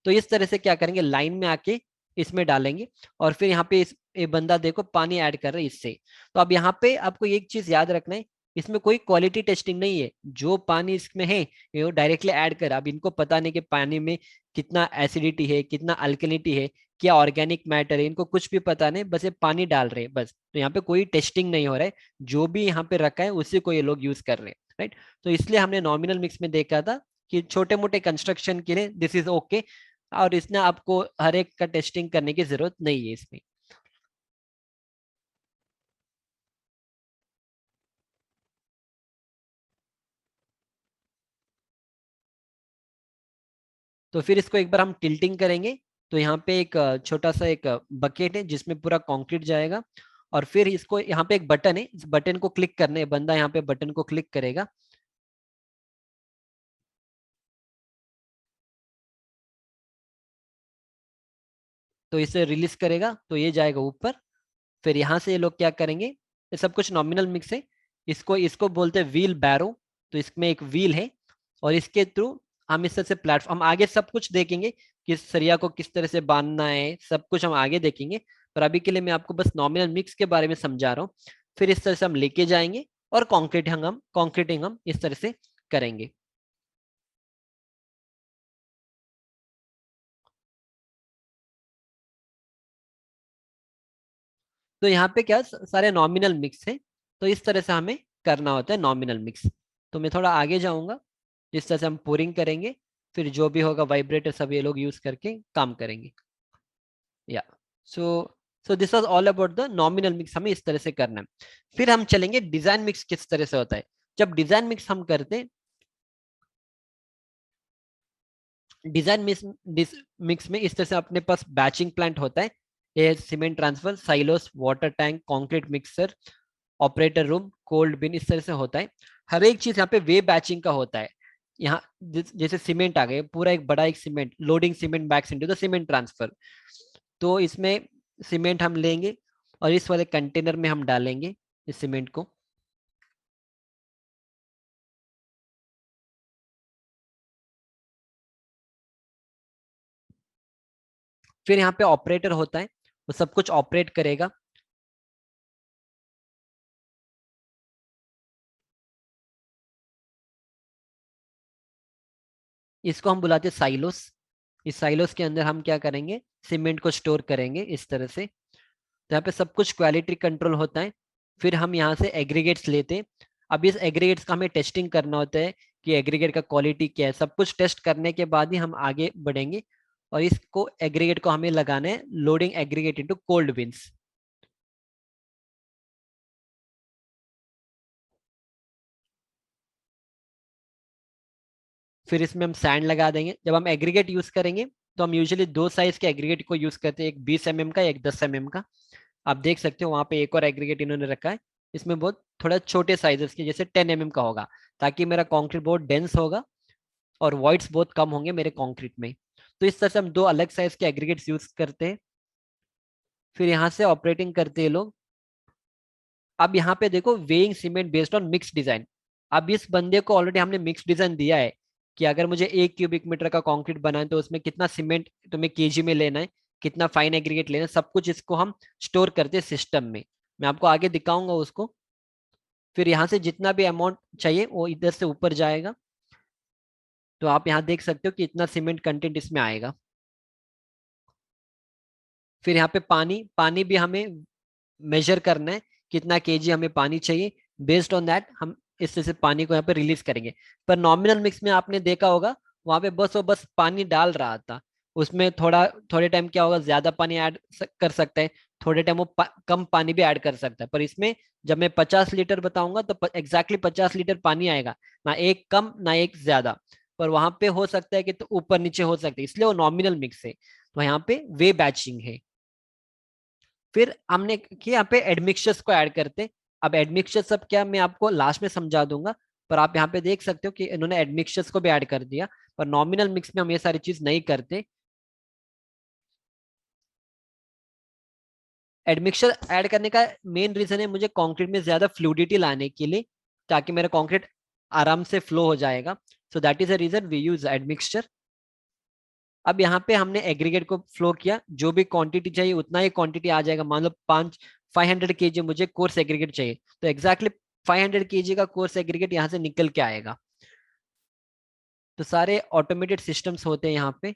तो इस तरह से क्या करेंगे, लाइन में आके इसमें डालेंगे, और फिर यहाँ पे ये बंदा देखो पानी ऐड कर रहा है इससे। तो अब यहाँ पे आपको एक चीज याद रखना है, इसमें कोई क्वालिटी टेस्टिंग नहीं है, जो पानी इसमें है ये डायरेक्टली ऐड कर। अब इनको पता नहीं कि पानी में कितना एसिडिटी है, कितना अल्कलिनिटी है, क्या ऑर्गेनिक मैटर है, इनको कुछ भी पता नहीं, बस ये पानी डाल रहे हैं बस। तो यहाँ पे कोई टेस्टिंग नहीं हो रहा है, जो भी यहाँ पे रखा है उसी को ये लोग यूज कर रहे हैं राइट। तो इसलिए हमने नॉमिनल मिक्स में देखा था कि छोटे मोटे कंस्ट्रक्शन के लिए दिस इज ओके, और इसने आपको हर एक का टेस्टिंग करने की जरूरत नहीं है इसमें। तो फिर इसको एक बार हम टिल्टिंग करेंगे। तो यहाँ पे एक छोटा सा एक बकेट है जिसमें पूरा कंक्रीट जाएगा, और फिर इसको यहाँ पे एक बटन है, इस बटन को क्लिक करने है, बंदा यहाँ पे बटन को क्लिक करेगा, तो इसे रिलीज करेगा तो ये जाएगा ऊपर। फिर यहाँ से ये लोग क्या करेंगे, ये सब कुछ नॉमिनल मिक्स है, इसको इसको बोलते हैं व्हील बैरो। तो इसमें एक व्हील है, और इसके थ्रू हम इस तरह से प्लेटफॉर्म, हम आगे सब कुछ देखेंगे कि सरिया को किस तरह से बांधना है, सब कुछ हम आगे देखेंगे। पर अभी के लिए मैं आपको बस नॉमिनल मिक्स के बारे में समझा रहा हूँ। फिर इस तरह से हम लेके जाएंगे, और कॉन्क्रीटिंग हम इस तरह से करेंगे। तो यहाँ पे क्या सारे नॉमिनल मिक्स है, तो इस तरह से हमें करना होता है नॉमिनल मिक्स। तो मैं थोड़ा आगे जाऊंगा, जिस तरह से हम पोरिंग करेंगे, फिर जो भी होगा वाइब्रेटर सब ये लोग यूज करके काम करेंगे। या so so this was all about the nominal mix, हमें इस तरह से करना है। फिर हम चलेंगे डिजाइन मिक्स किस तरह से होता है। जब डिजाइन मिक्स हम करते हैं, डिजाइन मिक्स में इस तरह से अपने पास बैचिंग प्लांट होता है, ये cement transfer, silos, water tank, concrete mixer, operator room, cold bin, इस तरह से होता है। हर एक चीज यहाँ पे वे बैचिंग का होता है। यहाँ जैसे सीमेंट आ गए, पूरा एक बड़ा एक cement, loading cement bags into the cement transfer. तो इसमें सीमेंट हम लेंगे और इस वाले कंटेनर में हम डालेंगे इस सीमेंट को। फिर यहाँ पे ऑपरेटर होता है, वो सब कुछ ऑपरेट करेगा। इसको हम बुलाते हैं साइलोस। इस साइलोस के अंदर हम क्या करेंगे, सीमेंट को स्टोर करेंगे इस तरह से। तो यहाँ पे सब कुछ क्वालिटी कंट्रोल होता है। फिर हम यहाँ से एग्रीगेट्स लेते हैं। अब इस एग्रीगेट्स का हमें टेस्टिंग करना होता है कि एग्रीगेट का क्वालिटी क्या है। सब कुछ टेस्ट करने के बाद ही हम आगे बढ़ेंगे। और इसको एग्रीगेट को हमें लगाना है loading aggregate into cold beans. फिर इसमें हम सैंड लगा देंगे। जब हम एग्रीगेट यूज करेंगे तो हम यूजुअली दो साइज के एग्रीगेट को यूज करते हैं, एक 20 mm का, एक 10 mm का। आप देख सकते हो वहां पे एक और एग्रीगेट इन्होंने रखा है, इसमें बहुत थोड़ा छोटे साइजेस के, जैसे 10 mm का होगा, ताकि मेरा कंक्रीट बहुत डेंस होगा और वॉइड्स बहुत कम होंगे मेरे कंक्रीट में। तो इस तरह से हम दो अलग साइज के एग्रीगेट्स यूज करते हैं। फिर यहाँ से ऑपरेटिंग करते हैं लोग। अब यहाँ पे देखो, weighing cement based on mix design. अब इस बंदे को ऑलरेडी हमने मिक्स डिजाइन दिया है कि अगर मुझे 1 क्यूबिक मीटर का कंक्रीट बनाना है तो उसमें कितना सीमेंट तुम्हें केजी में लेना है, कितना फाइन एग्रीगेट लेना है, सब कुछ इसको हम स्टोर करते हैं सिस्टम में। मैं आपको आगे दिखाऊंगा उसको। फिर यहाँ से जितना भी अमाउंट चाहिए वो इधर से ऊपर जाएगा। तो आप यहाँ देख सकते हो कि इतना सीमेंट कंटेंट इसमें आएगा। फिर यहाँ पे पानी, पानी भी हमें मेजर करना है, कितना केजी हमें पानी चाहिए। बेस्ड ऑन दैट हम इस तरह से पानी को यहाँ पे रिलीज करेंगे। पर नॉमिनल मिक्स में आपने देखा होगा, वहां पे बस वो बस पानी डाल रहा था। उसमें थोड़ा थोड़े टाइम क्या होगा, ज्यादा पानी ऐड कर सकता है, थोड़े टाइम वो कम पानी भी ऐड कर सकता है। पर इसमें जब मैं 50 लीटर बताऊंगा तो एग्जैक्टली 50 लीटर पानी आएगा, ना एक कम ना एक ज्यादा। पर वहां पे हो सकता है कि तो ऊपर नीचे हो सकता है, इसलिए वो नॉमिनल मिक्स है। तो यहाँ पे वे बैचिंग है। फिर हमने कि यहाँ पे एडमिक्सचर्स को ऐड करते। अब एडमिक्सचर सब क्या, मैं आपको लास्ट में समझा दूंगा। पर आप यहाँ पे देख सकते हो कि इन्होंने एडमिक्सचर्स को भी ऐड कर दिया। पर नॉमिनल मिक्स में हम ये सारी चीज नहीं करते। एडमिक्सचर ऐड करने का मेन रीजन है मुझे कंक्रीट में ज्यादा फ्लूडिटी लाने के लिए, ताकि मेरा कंक्रीट आराम से फ्लो हो जाएगा। So that is the reason we use admixture. अब यहाँ पे हमने एग्रीगेट को फ्लो किया, जो भी क्वांटिटी चाहिए उतना ही क्वांटिटी आ जाएगा। मान लो 500 kg मुझे कोर्स एग्रीगेट चाहिए, तो एग्जैक्टली 500 kg का कोर्स एग्रीगेट यहाँ से निकल के आएगा। तो सारे ऑटोमेटेड सिस्टम्स होते हैं यहाँ पे।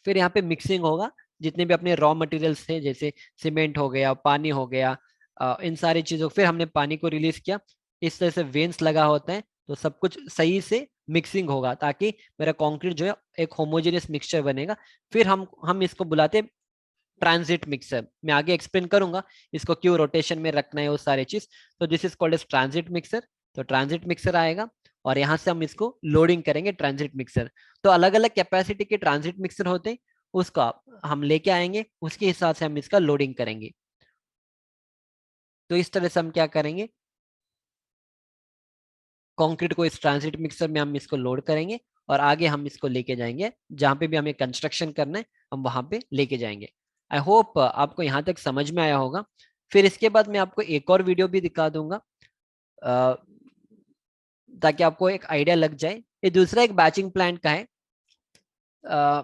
फिर यहाँ पे मिक्सिंग होगा, जितने भी अपने रॉ मटेरियल्स थे, जैसे सीमेंट हो गया, पानी हो गया, इन सारी चीजों, फिर हमने पानी को रिलीज किया। इस तरह से वेन्स लगा होता है, तो सब कुछ सही से मिक्सिंग होगा, ताकि मेरा कंक्रीट जो है एक होमोजेनियस मिक्सचर बनेगा। फिर हम इसको बुलाते हैं ट्रांजिट मिक्सर। मैं आगे एक्सप्लेन करूंगा इसको क्यों रोटेशन में रखना है वो सारी चीज। तो this is called as transit mixer. तो ट्रांजिट मिक्सर आएगा और यहाँ से हम इसको लोडिंग करेंगे ट्रांजिट मिक्सर। तो अलग अलग कैपेसिटी के ट्रांजिट मिक्सर होते हैं, उसका हम लेके आएंगे, उसके हिसाब से हम इसका लोडिंग करेंगे। तो इस तरह से हम क्या करेंगे, कंक्रीट को इस ट्रांजिट मिक्सर में हम इसको लोड करेंगे और आगे हम इसको लेके जाएंगे, जहां पे भी हमें कंस्ट्रक्शन करना है हम वहां पे लेके जाएंगे। आई होप आपको यहाँ तक समझ में आया होगा। फिर इसके बाद मैं आपको एक और वीडियो भी दिखा दूंगा, अ, ताकि आपको एक आइडिया लग जाए। ये दूसरा एक बैचिंग प्लांट का है। अ,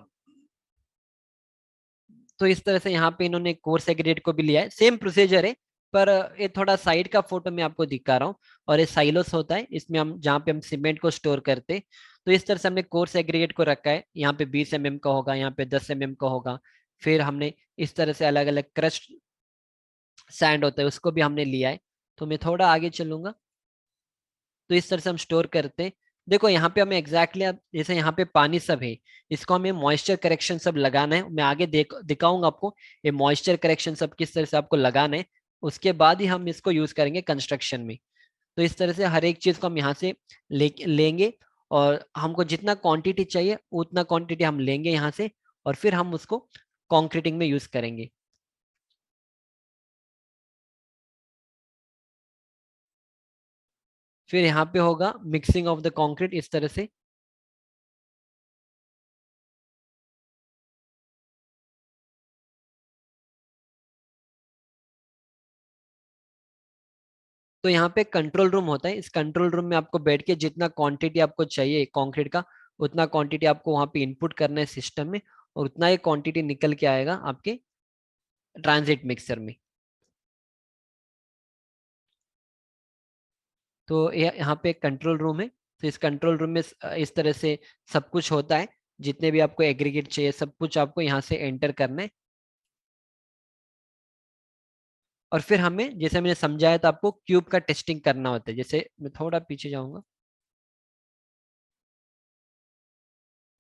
तो इस तरह से यहाँ पे इन्होंने कोर्स एग्रीगेट को भी लिया है, सेम प्रोसीजर है। पर ये थोड़ा साइड का फोटो मैं आपको दिखा रहा हूँ। और ये साइलोस होता है, इसमें हम जहाँ पे हम सीमेंट को स्टोर करते। तो इस तरह से हमने कोर्स एग्रीगेट को रखा है, यहाँ पे 20 mm का होगा, यहाँ पे 10 mm का होगा। फिर हमने इस तरह से अलग अलग क्रस्ट सैंड होता है उसको भी हमने लिया है। तो मैं थोड़ा आगे चलूंगा। तो इस तरह से हम स्टोर करते हैं। देखो यहाँ पे हमें एग्जैक्टली जैसे यहाँ पे पानी सब है, इसको हमें मॉइस्चर करेक्शन सब लगाना है। मैं आगे दिखाऊंगा आपको ये मॉइस्चर करेक्शन सब किस तरह से आपको लगाना है, उसके बाद ही हम इसको यूज करेंगे कंस्ट्रक्शन में। तो इस तरह से हर एक चीज को हम यहाँ से लेंगे, और हमको जितना क्वांटिटी चाहिए उतना क्वांटिटी हम लेंगे यहाँ से, और फिर हम उसको कंक्रीटिंग में यूज करेंगे। फिर यहाँ पे होगा मिक्सिंग ऑफ द कंक्रीट इस तरह से। तो यहाँ पे कंट्रोल रूम होता है, इस कंट्रोल रूम में आपको बैठ के जितना क्वांटिटी आपको चाहिए कंक्रीट का, उतना क्वांटिटी आपको वहाँ पे इनपुट करना है सिस्टम में, और उतना ही क्वांटिटी निकल के आएगा आपके ट्रांजिट मिक्सर में। तो यहाँ पे एक कंट्रोल रूम है, तो इस कंट्रोल रूम में इस तरह से सब कुछ होता है। जितने भी आपको एग्रीगेट चाहिए सब कुछ आपको यहाँ से एंटर करना है। और फिर हमें, जैसे मैंने समझाया था आपको, क्यूब का टेस्टिंग करना होता है। जैसे मैं थोड़ा पीछे जाऊंगा,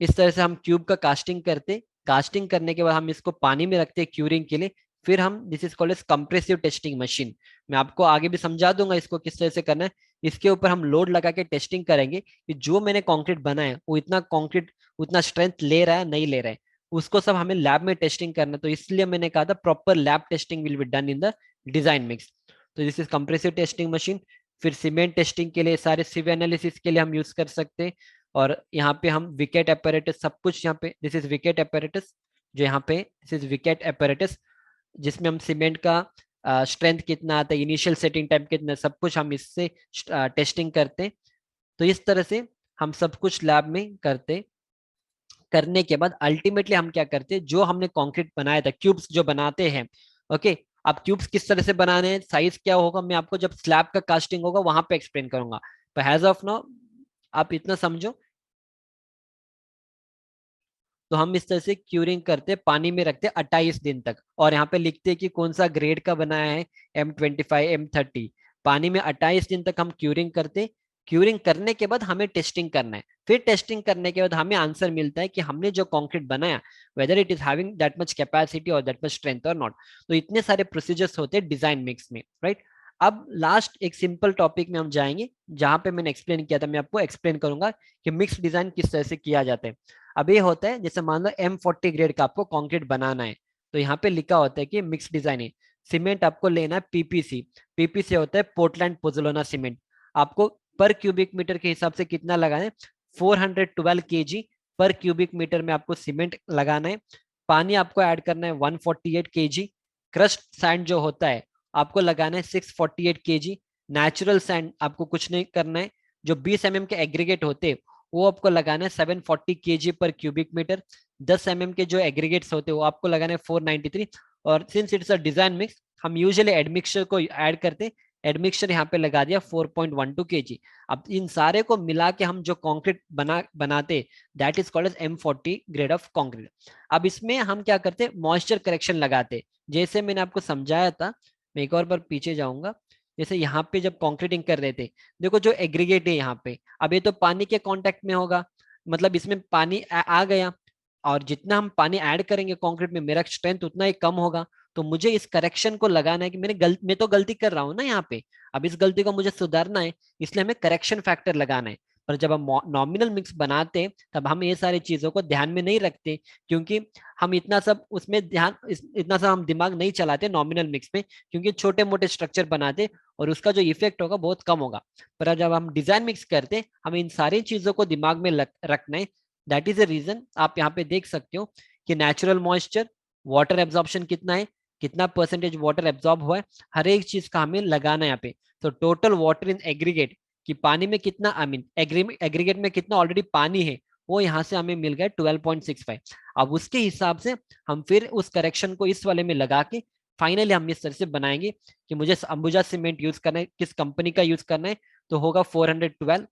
इस तरह से हम क्यूब का कास्टिंग करते। कास्टिंग करने के बाद हम इसको पानी में रखते हैं क्यूरिंग के लिए। फिर हम, this is called as compressive testing machine. मैं आपको आगे भी समझा दूंगा इसको किस तरह से करना है। इसके ऊपर हम लोड लगा के टेस्टिंग करेंगे कि जो मैंने कंक्रीट बनाया है वो इतना कंक्रीट उतना स्ट्रेंथ ले रहा है नहीं ले रहा है, उसको सब हमें लैब में टेस्टिंग करना है। तो इसलिए मैंने कहा था proper lab testing will be done in the design mix. तो this is compressive testing machine. फिर सीमेंट टेस्टिंग के लिए, सारे सिव एनालिसिस के लिए हम यूज कर सकते हैं। और यहाँ पे हम विकेट अपैरेटस सब कुछ यहाँ पे, दिस इज विकेट अपैरेटस, जो यहाँ पे दिस इज विकेट अपैरेटस, जिसमें हम सीमेंट का स्ट्रेंथ कितना आता है, इनिशियल सेटिंग टाइम कितना, सब कुछ हम इससे टेस्टिंग करते हैं। तो इस तरह से हम सब कुछ लैब में करते। करने के बाद अल्टीमेटली हम क्या करते हैं, जो हमने कंक्रीट बनाया था, क्यूब्स जो बनाते हैं, ओके। अब क्यूब्स किस तरह से बनाने हैं, साइज क्या होगा, मैं आपको जब स्लैब का कास्टिंग होगा वहां पे एक्सप्लेन करूंगा। पर हैज ऑफ नाउ आप इतना समझो। तो हम इस तरह से क्यूरिंग करते, पानी में रखते 28 दिन तक, और यहाँ पे लिखते हैं कि कौन सा ग्रेड का बनाया है, M25 M30। पानी में 28 दिन तक हम क्यूरिंग करते। क्यूरिंग करने के बाद हमें टेस्टिंग करना है। फिर टेस्टिंग करने के बाद हमें आंसर मिलता है कि हमने जो कंक्रीट बनाया, whether it is having that much capacity और दैट मच स्ट्रेंथ और नॉट। तो इतने सारे प्रोसीजर्स होते हैं डिजाइन मिक्स में, राइट। अब लास्ट एक सिंपल टॉपिक में हम जाएंगे, जहां पे मैंने एक्सप्लेन किया था, मैं आपको एक्सप्लेन करूंगा कि मिक्स डिजाइन किस तरह से किया जाता है। अब ये होता है, जैसे मान लो M40 ग्रेड का आपको कंक्रीट बनाना है, तो यहाँ पे लिखा होता है कि मिक्स डिजाइन है। सीमेंट आपको लेना है PPC। PPC होता है पोर्टलैंड पोजोलाना सीमेंट। आपको पर क्यूबिक मीटर के हिसाब से कितना लगाना है, 412 kg पर क्यूबिक मीटर में आपको सीमेंट लगाना है। पानी आपको ऐड करना है 148 kg। क्रस्ट सैंड जो होता है आपको लगाना है 648 kg। नेचुरल सैंड आपको कुछ नहीं करना है। जो 20 mm के एग्रीगेट होते हैं वो आपको लगाना है 740 kg per cubic metre. 10 mm के जो एग्रीगेट्स होते हैं वो आपको लगाना है 493। और since it's a design mix, हम यूजुअली एडमिक्सचर को ऐड करते। एडमिक्सचर यहाँ पे लगा दिया 4.12 kg। अब इन सारे को मिला के हम जो कंक्रीट बनाते, that is called as M40 grade of concrete. अब इसमें हम क्या करते, मॉइस्चर करेक्शन लगाते। जैसे मैंने आपको समझाया था, मैं एक और बार पीछे जाऊंगा। जैसे यहाँ पे जब कंक्रीटिंग कर रहे थे, देखो जो एग्रीगेट है यहाँ पे, अब ये तो पानी के कांटेक्ट में होगा, मतलब इसमें पानी आ गया, और जितना हम पानी ऐड करेंगे कंक्रीट में, मेरा स्ट्रेंथ उतना ही कम होगा। तो मुझे इस करेक्शन को लगाना है कि मैं तो गलती कर रहा हूँ ना यहाँ पे, अब इस गलती को मुझे सुधारना है, इसलिए हमें करेक्शन फैक्टर लगाना है। पर जब हम नॉमिनल मिक्स बनाते हैं तब हम ये सारी चीजों को ध्यान में नहीं रखते, क्योंकि हम इतना सब उसमें इतना सब हम दिमाग नहीं चलाते नॉमिनल मिक्स में, क्योंकि छोटे मोटे स्ट्रक्चर बनाते और उसका जो इफेक्ट होगा बहुत कम होगा। पर जब हम डिजाइन मिक्स करते, हमें इन सारी चीजों को दिमाग में रखना है। दैट इज द रीजन आप यहाँ पे देख सकते हो कि नेचुरल मॉइस्चर, वाटर एब्जॉर्प्शन कितना है, कितना परसेंटेज वाटर एब्जॉर्ब हुआ है, हर एक चीज का हमें लगाना है यहाँ पे। तो टोटल वाटर इन एग्रीगेट, कि पानी में कितना, आई मीन एग्रीगेट में कितना ऑलरेडी पानी है, वो यहाँ से हमें मिल गया 12.65। अब उसके हिसाब से हम फिर उस करेक्शन को इस वाले में लगा के फाइनली हम इस तरह से बनाएंगे कि मुझे अंबुजा सीमेंट यूज करना है, किस कंपनी का यूज करना है, तो होगा 412।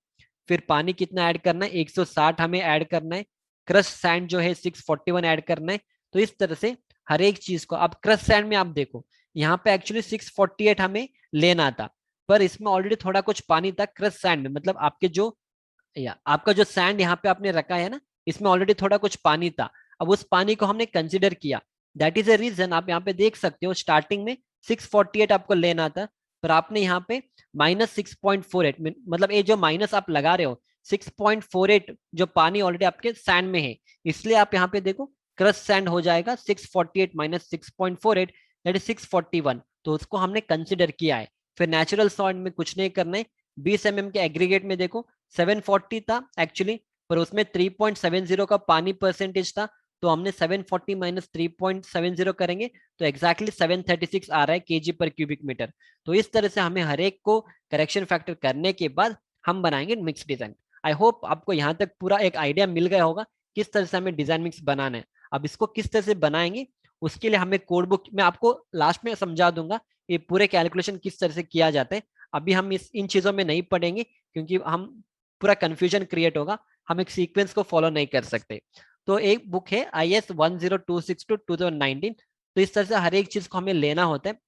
फिर पानी कितना ऐड करना है, 160 हमें ऐड करना है। क्रश सैंड जो है 641 ऐड करना है। तो इस तरह से हर एक चीज को, अब क्रश सैंड में आप देखो, यहाँ पे एक्चुअली 648 हमें लेना था, पर इसमें ऑलरेडी थोड़ा कुछ पानी था क्रश सैंड में, मतलब आपके जो या आपका जो सैंड यहाँ पे आपने रखा है ना, इसमें ऑलरेडी थोड़ा कुछ पानी था, अब उस पानी को हमने कंसिडर किया। दैट इज अ रीजन आप यहाँ पे देख सकते हो स्टार्टिंग में 648 आपको लेना था, पर आपने यहाँ पे -6.48, मतलब ये जो माइनस आप लगा रहे हो 6.48 जो पानी ऑलरेडी आपके सैंड में है, इसलिए आप यहाँ पे देखो क्रश सैंड हो जाएगा 648 माइनस 6.48, दैट इज 641, तो उसको हमने कंसिडर किया है। फिर नेचुरल सॉइल में कुछ नहीं करना है, 20 mm के एग्रीगेट में देखो 740 था एक्चुअली, पर उसमें 3.70 का पानी परसेंटेज था, तो हमने 740 माइनस 3.70 करेंगे तो एग्जैक्टली 736 आ रहा है केजी पर क्यूबिक मीटर। तो इस तरह से हमें हर एक को करेक्शन फैक्टर करने के बाद हम बनाएंगे मिक्स डिजाइन। आई होप आपको यहाँ तक पूरा एक आइडिया मिल गया होगा किस तरह से हमें डिजाइन मिक्स बनाना है। अब इसको किस तरह से बनाएंगे उसके लिए हमें कोड बुक में आपको लास्ट में समझा दूंगा ये पूरे कैलकुलेशन किस तरह से किया जाता है। अभी हम इन चीजों में नहीं पढ़ेंगे क्योंकि हम पूरा कंफ्यूजन क्रिएट होगा, हम एक सीक्वेंस को फॉलो नहीं कर सकते। तो एक बुक है IS 1026/2019, तो इस तरह से हर एक चीज को हमें लेना होता है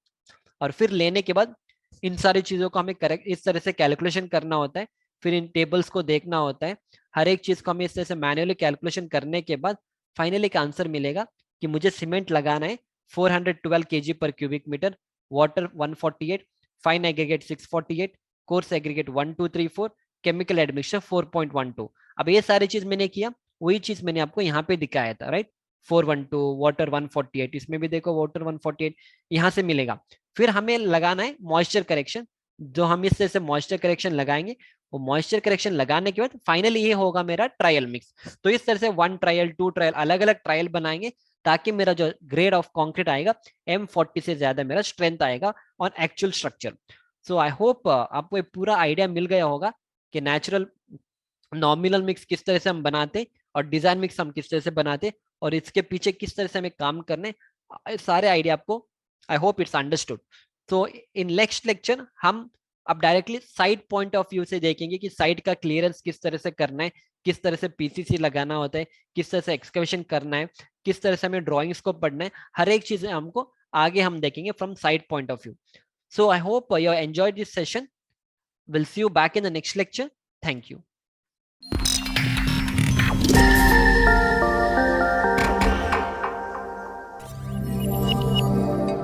और फिर लेने के बाद इन सारी चीजों को हमें करेक्ट इस तरह से कैलकुलेशन करना होता है, फिर इन टेबल्स को देखना होता है, हर एक चीज को हमें इस तरह से मैन्युअली कैलकुलेशन करने के बाद फाइनली एक आंसर मिलेगा कि मुझे सीमेंट लगाना है 412 kg per cubic metre, water 148, fine aggregate 648, coarse aggregate 1234, chemical admixture 4.12। अब ये सारी चीज मैंने किया, वही चीज मैंने आपको यहाँ पे दिखाया था, राइट। 412 वाटर 148, इसमें भी देखो वाटर 148 यहाँ से मिलेगा। फिर हमें लगाना है मॉइस्चर करेक्शन, जो हम इस तरह से मॉइस्चर करेक्शन लगाएंगे, वो मॉइस्चर करेक्शन लगाने के बाद फाइनली ये होगा मेरा ट्रायल मिक्स। तो इस तरह से 1 ट्रायल 2 ट्रायल अलग अलग ट्रायल बनाएंगे ताकि मेरा जो ग्रेड ऑफ कंक्रीट आएगा M40 से ज्यादा मेरा स्ट्रेंथ आएगा on actual structure. So I hope आपको ये पूरा आइडिया मिल गया होगा कि नेचुरल नॉमिनल मिक्स किस तरह से हम बनाते और डिजाइन मिक्स हम किस तरह से बनाते और इसके पीछे किस तरह से हमें काम करने, सारे आइडिया आपको आई होप इट्स अंडरस्टूड। तो इन नेक्स्ट लेक्चर हम अब directly side point of view से देखेंगे कि साइड का क्लियरेंस किस तरह से करना है, किस तरह से PCC लगाना होता है, किस तरह से एक्सकवेशन करना है, किस तरह से हमें ड्रॉइंग्स को पढ़ना है, हर एक चीज हमको आगे हम देखेंगे from side point of view. So I hope you enjoyed this session. We'll see you back in the next lecture. Thank you.